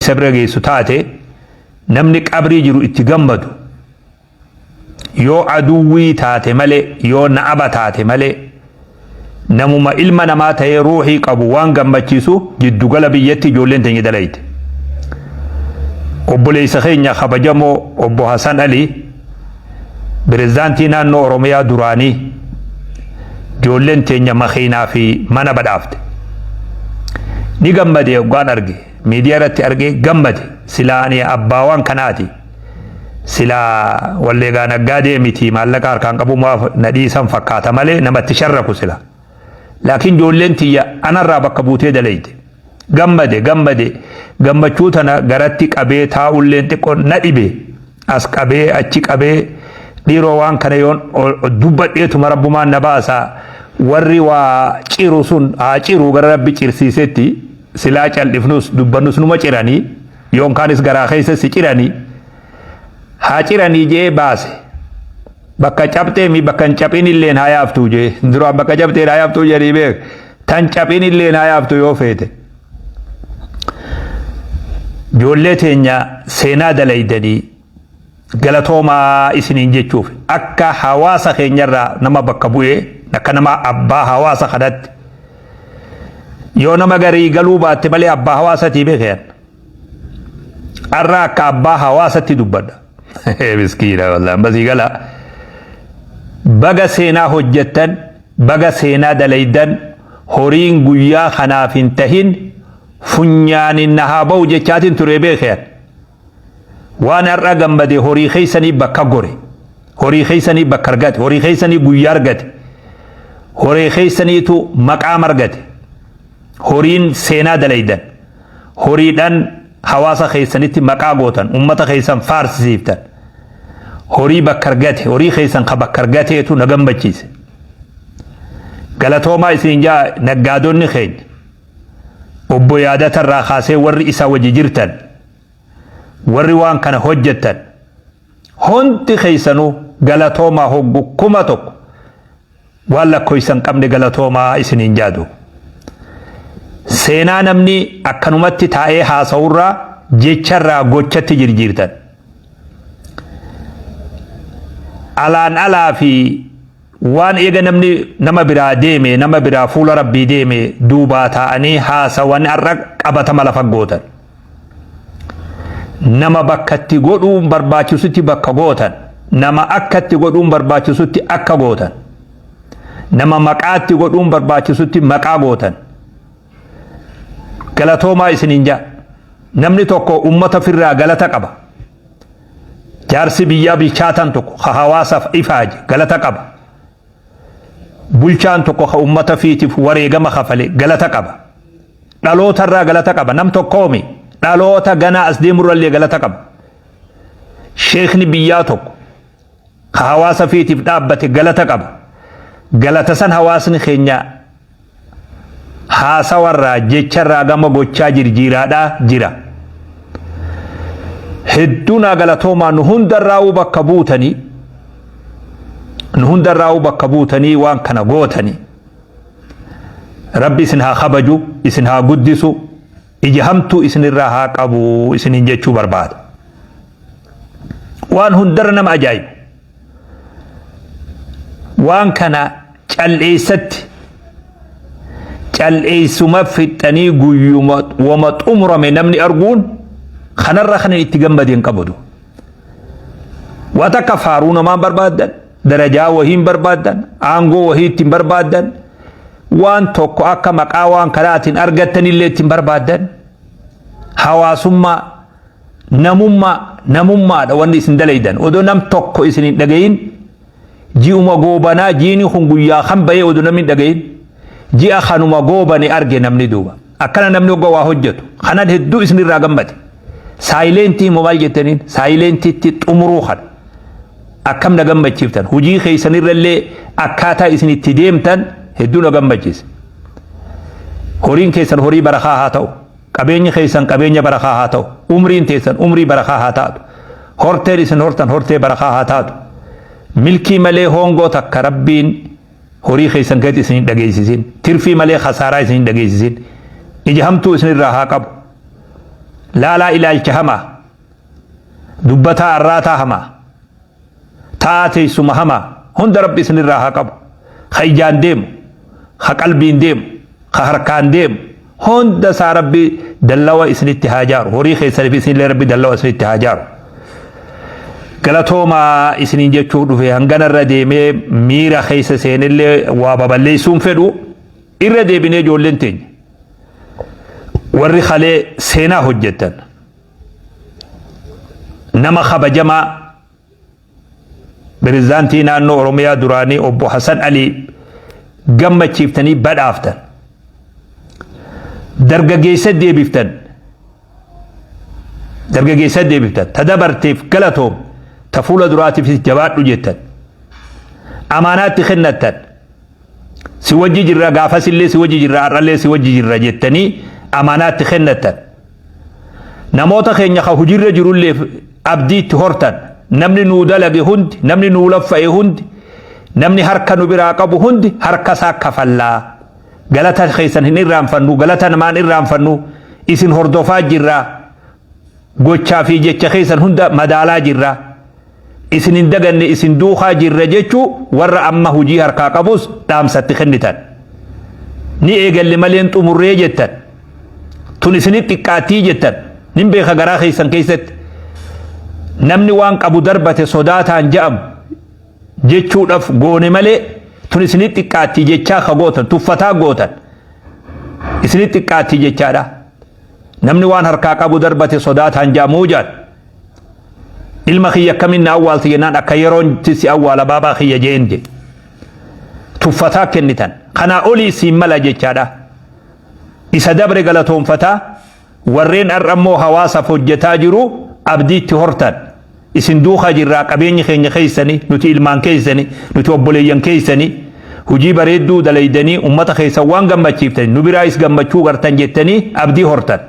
isa bira geessu taate namni qabrii jiru itti gammadu yoo aduwwii taate malee yoo na'aba taate malee namuma ilma namaa ta'ee ruuxii qabu waan gammachiisu jiddugala biyyatti ijoolleen teenya dalayte. Obboleessa keenya kabajamoo obbo Hasan Ali pirezidaantii naannoo Oromiyaa duraanii ijoolleen teenya makiinaa fi mana badhaafte. Ni gammade waan arge miidiyaa irratti arge gammade silaa ani abbaa waan kanaati silaa walleegaa naggaadee miti maallaqa harkaan qabu nadhiisan fakkaata malee namatti sharraku sila. Laakiin ijoolleen tiyya anarraa bakka buutee dalayte. Gammade gammachuu tana garatti qabee taa'ulleen xiqqoo na dhibe as qabee achi qabee dhiiroo waan kana yoon dubbadheetuma rabbumaan na baasa warri waa ciru sun haa ciru gara rabbi cirsiisetti silaa caldhifnus dubbannus numa ciranii yoon kaanis garaa keessatti ciranii haa ciranii jee baase bakka cabxee mi bakka hin caphin illeen haa yaaftuu jee duraan bakka cabxee haa yaaftuu jedhii beek tan caphin illeen haa yaaftu yoo feete. Ijoollee teenya seenaa dalaydanii galatoomaa isiniin jechuuf akka hawaasa keenyarraa nama bakka bu'ee akka nama abbaa hawaasa kadhatti yoo nama garii galuu baatte malee abbaa hawaasatii beekayan arraa akka abbaa hawaasatti dubbadha. Miskiina wallaan basii gala baga seenaa hojjettan baga seenaa dalaydan horiin guyyaa kanaaf hin tahin funyaanin na haa ba'u jechaatiin ture beekayan waan har'a gammade horii keeysanii bakka gore horii keeysanii bakka argate horii keeysanii guyyaa argate horii keeysaniitu maqaa margate horiin seenaa dalaydan horiidhaan hawaasa keeysanitti maqaa gootan ummata keeysan faarsisiiftan horii bakka argate horii keeysan ka bakka argateetu na gammachiise. Galatoomaa isin jaa naggaadonni keenya obbo yaadatarraa kaasee warri isa wajji jirtan warri waan kana hojjettan hundi keeysanuu galatoomaa hoggu kuma tokko waan lakkoysan qabne galatoomaa isiniin jaadu. Seenaa namni akkanumatti taa'ee haasa'urraa jecharraa gochatti jirjiirtan. Alaan alaa fi waan eega namni nama biraa deeme nama biraa fuula rabbii deeme duubaa taa'anii haasawan har'a qabatama lafa gootan. Nama bakkatti godhuun barbaachisutti bakka gootan nama akkatti godhuun barbaachisutti akka gootan nama maqaatti godhuun barbaachisutti maqaa gootan. Galatoomaa isiniin jaa namni tokko ummata firraa galata qaba. Jaarsi biyyaa bilchaatan tokko hawaasaaf ifaaje galata qaba. Bulchaan tokko ka ummata fiitiif wareegama kafale galata qaba. Dhaloota irraa galata qaba nam tokkoomi dhaloota ganaa as deemurrallee galata qaba. Sheekni biyyaa tokko ka hawaasa fiitiif dhaabbate galata qaba. Galata san hawaasni keenya haasawarraa jecharraa gama gochaa jirjiiraadhaa jira. Hedduunaa galatoomaa nu hundarraa'uu bakka buutanii nu hundarraa'uu bakka buutanii waan kana gootanii rabbi isin haa kabaju isin haa guddisu ija hamtuu isinirraa haa qabu isiniin jechuu barbaada. Waan hundarra nama ajaa'ibu waan kana cal'eessatti cal'eessuma fixanii guyyuma wama xumurame namni arguun kanarra kana itti gammadeen qabudu. Waan akka faaruu namaan barbaadan darajaa wahiin barbaadan aangoo wahii ittiin barbaadan waan tokko akka maqaa waan kanaatiin argattanillee ittiin barbaadan hawaasummaa namummaadha wanni isin dalaydan odoo nam tokko isin hin dhagayin ji'uma goobanaa jiini kun guyyaa kan bahee odoo namni hin dhagayin ji'a kanuma goobane arge namni duuba akkana namni ogga waa hojjetu kanan hedduu isinirraa gammade. Saayilentii moo maal jettaniin saayilentiitti xumuruu kana akkam na gammachiiftan hujii keessanirrallee akkaataa isin itti deemtan hedduu na gammachiise. Horiin keessan horii barakaa haa ta'u qabeenyi keessan qabeenya barakaa haa ta'u umriin teessan umrii barakaa haa taatu horteen isin hortan hortee barakaa haa taatu milkii malee hongoo takka rabbiin horii keessan keessatti isin dhageessisin tirfii malee khasaaraa isin dhageessisin ija hamtuu isinirraa haa qabu. لا إلى هما دبتا الراتا هما تاتي سما هما هند ربي سن الراها قبو خيجان ديم خقلبين ديم خهركان ديم هند سا ربي دلوا اسن اتهاجار هوري خيسر في اسن ربي دلوا اسن اتهاجار قلتوما اسنين جچو دفه هنگن الرديمي ميرا خيس سين اللي وابابالي سنفدو الرديبيني جولين تين ورّي خالي سينا هجتن نما خبجما برزانتي نانو أروميا دوراني أبو حسن علي قمة چيفتني بد آفتن درگا جيسد دي بيفتن درگا جيسد دي بيفتن تدبرتيف قلتهم تفول دراتي في جواد جتن أمانات خنتن سوجي جرى قافس اللي سوجي جرى اللي سوجي جرى جتني أمانات خنتن نموت خينيا خجر جرو اللي أبدي تهرتن نمني نودلق هند نمني نولفأ هند نمني هركا نبراقب هند هركا ساكا فلا غلطة خيسن هنرام فنو غلطة نمان نرام فنو اسن هردوفا جرى gocha fi jecha khaysan hunda madala jirra isinin daganne isin duuxa jirra jechu warra amma hujii harka qabus dhaamsatti kennitan ni eegalle maleen xumurree jettan tun isinit xiqqaatii jettan nin beeka garaa khaysan keeysatti namni waan qabu darbate sodaataan ja'am jechuudhaaf goone malee tun isinit xiqqaatii jechaa khagootan tuffataa gootan isinit xiqqaatii jechaadha namni waan harkaa qabu darbate sodaataan jaamuu jaan ilma khiyya kaminna awwaalti jennaan akka yeroon tisi awwaala baabaa khiyya jeende tuffataa kennitan kana olii siin mala jechaadha isa dabre galatoonfataa warreen arrammoo hawaasaaf hojjetaa jiru abdiitti hortan isin duukaa jirraa qabeenyi keenya keeysani nuti ilmaan keeysani nuti obboleeyyan keeysani hujii bareedduu dalaydanii ummata keessa waan gammachiiftani nu biraayis gammachuu gartan jettanii abdii hortan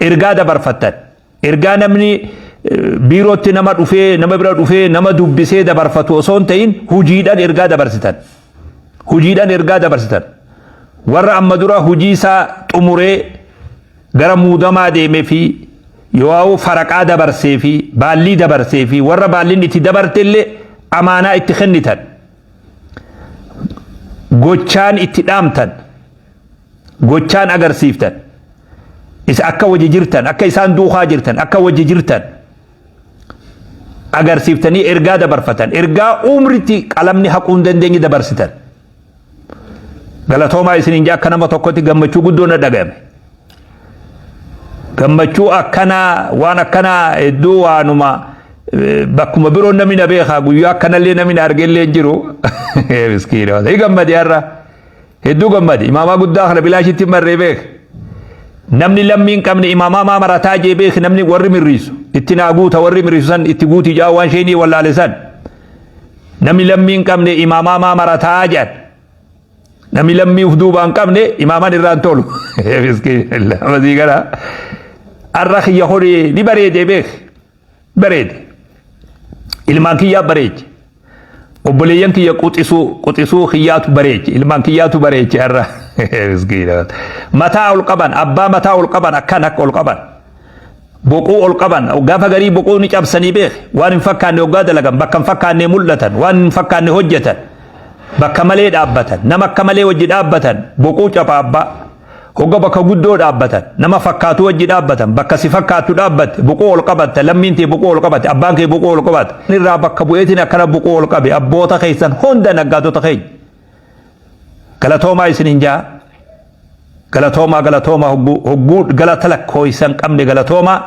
ergaa dabarfattan ergaa namni biirootti nama dhufee nama bira dhufee nama dubbisee dabarfatu osoo hin ta'in hujiidhaan ergaa dabarsitan hujiidhaan ergaa dabarsitan warra amma dura hujii isaa xumuree gara muudamaa deemee fi yoo faraqaa dabarsee fi baallii dabarsee fi warra baalliin itti dabarte illee amaanaa itti kennitan gochaan itti dhaamtan gochaan agarsiiftan isa akka waji jirtan akka isaan duukaa jirtan akka waji jirtan agarsiiftanii ergaa dabarfatan ergaa umritti qalamni haquu hin dandeenye dabarsitan galatoomaa isiniin jaa akka nama tokkotti gammachuu guddoo na dhagame gammachuu akkanaa waan akkanaa hedduu waanuma bakkuma biroo namni na beekaa guyyaa akkanallee namni na argellee jiru miskiina wata gammade har'a hedduu gammade imaamaa guddaa kana bilaashitti marree beeka namni lammiin qabne imaamaa maa marataa jee beek namni warri mirriisu itti naa guuta warri mirriisu san itti guutii jaa waan sheenii wallaale san namni lammiin qabne imaamaa maa marataa jedhan namni lammii uf duubaan qabne imaamaan irraan tolu miskiina masii gara arra kiyya horii ni bareede beek bareede ilmaan kiyyaa bareeche obboleeyyan kiyya quxisuu kiyyaatu bareeche ilmaan kiyyaatu bareeche arra miskiina mataa ol qaban abbaa mataa ol qaban akkan akka ol qaban boquu ol qaban gaafa garii boquu ni cabsanii beek waan hin fakkaanne hoggaa dalagan bakka hin fakkaanne mul'atan waan hin fakkaanne hojjetan bakka malee dhaabbatan nama akka malee wajji dhaabbatan boquu capa abbaa hogga bakka guddoo dhaabbatan nama fakkaatu wajji dhaabbatan bakka si fakkaatu dhaabbatte boquu ol qabatte lammiin tee boquu ol qabatte abbaan kee boquu ol qabatte irraa bakka bu'eetiin akkana boquu ol qabe abboota keessan hunda naggaatota keenya galatoomaa isiniin jaa galatoomaa hogguu galata lakkooysan qabne galatoomaa